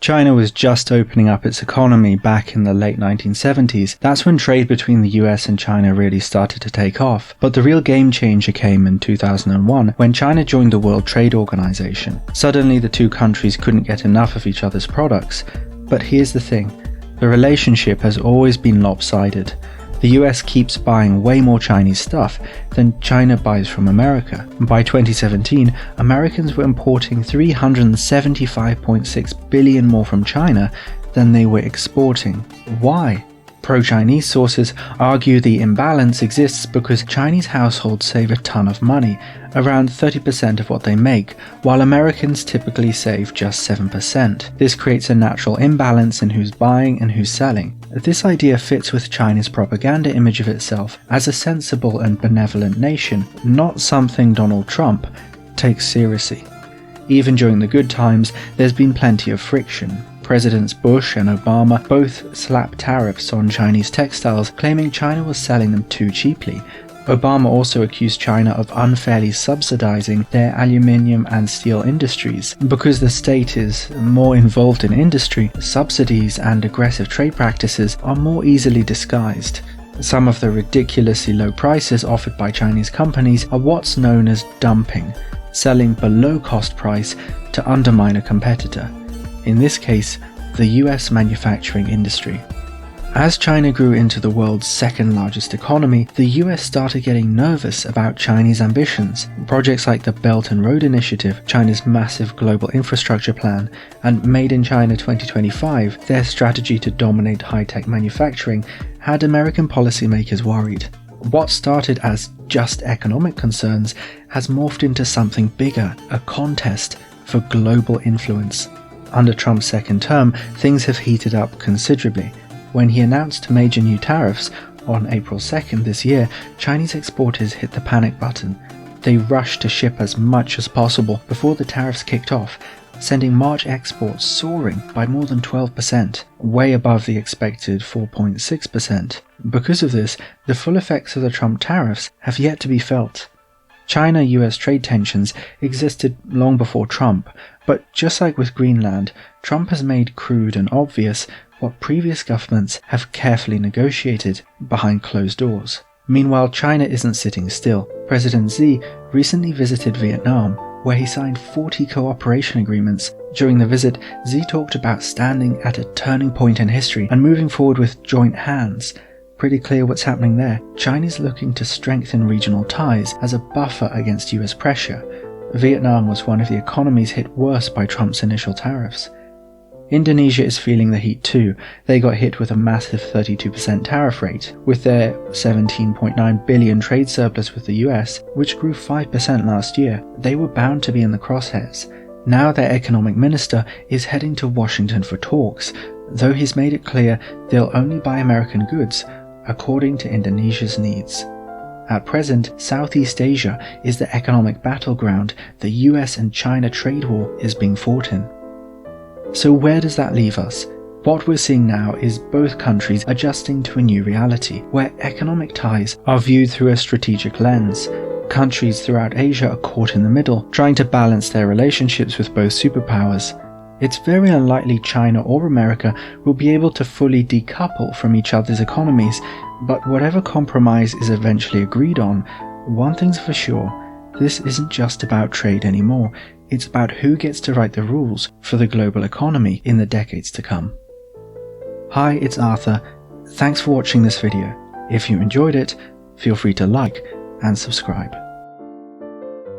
China was just opening up its economy back in the late 1970s. That's when trade between the US and China really started to take off. But the real game changer came in 2001 when China joined the World Trade Organization. Suddenly the two countries couldn't get enough of each other's products. But here's the thing, the relationship has always been lopsided. The US keeps buying way more Chinese stuff than China buys from America. By 2017, Americans were importing $375.6 billion more from China than they were exporting. Why? Pro-Chinese sources argue the imbalance exists because Chinese households save a ton of money, around 30% of what they make, while Americans typically save just 7%. This creates a natural imbalance in who's buying and who's selling. This idea fits with China's propaganda image of itself as a sensible and benevolent nation, not something Donald Trump takes seriously. Even during the good times, there's been plenty of friction. Presidents Bush and Obama both slapped tariffs on Chinese textiles, claiming China was selling them too cheaply. Obama also accused China of unfairly subsidizing their aluminium and steel industries. Because the state is more involved in industry, subsidies and aggressive trade practices are more easily disguised. Some of the ridiculously low prices offered by Chinese companies are what's known as dumping, selling below cost price to undermine a competitor. In this case, the US manufacturing industry. As China grew into the world's second largest economy, the US started getting nervous about Chinese ambitions. Projects like the Belt and Road Initiative, China's massive global infrastructure plan, and Made in China 2025, their strategy to dominate high-tech manufacturing, had American policymakers worried. What started as just economic concerns has morphed into something bigger, a contest for global influence. Under Trump's second term, things have heated up considerably. When he announced major new tariffs on April 2nd this year, Chinese exporters hit the panic button. They rushed to ship as much as possible before the tariffs kicked off, sending March exports soaring by more than 12%, way above the expected 4.6%. Because of this, the full effects of the Trump tariffs have yet to be felt. China-US trade tensions existed long before Trump, but just like with Greenland, Trump has made crude and obvious what previous governments have carefully negotiated behind closed doors. Meanwhile, China isn't sitting still. President Xi recently visited Vietnam, where he signed 40 cooperation agreements. During the visit, Xi talked about standing at a turning point in history and moving forward with joint hands. Pretty clear what's happening there. China's looking to strengthen regional ties as a buffer against US pressure. Vietnam was one of the economies hit worse by Trump's initial tariffs. Indonesia is feeling the heat too. They got hit with a massive 32% tariff rate. With their $17.9 billion trade surplus with the US, which grew 5% last year, they were bound to be in the crosshairs. Now their economic minister is heading to Washington for talks, though he's made it clear they'll only buy American goods according to Indonesia's needs. At present, Southeast Asia is the economic battleground the US and China trade war is being fought in. So where does that leave us? What we're seeing now is both countries adjusting to a new reality, where economic ties are viewed through a strategic lens. Countries throughout Asia are caught in the middle, trying to balance their relationships with both superpowers. It's very unlikely China or America will be able to fully decouple from each other's economies, but whatever compromise is eventually agreed on, one thing's for sure, this isn't just about trade anymore, it's about who gets to write the rules for the global economy in the decades to come. Hi, it's Arthur. Thanks for watching this video. If you enjoyed it, feel free to like and subscribe.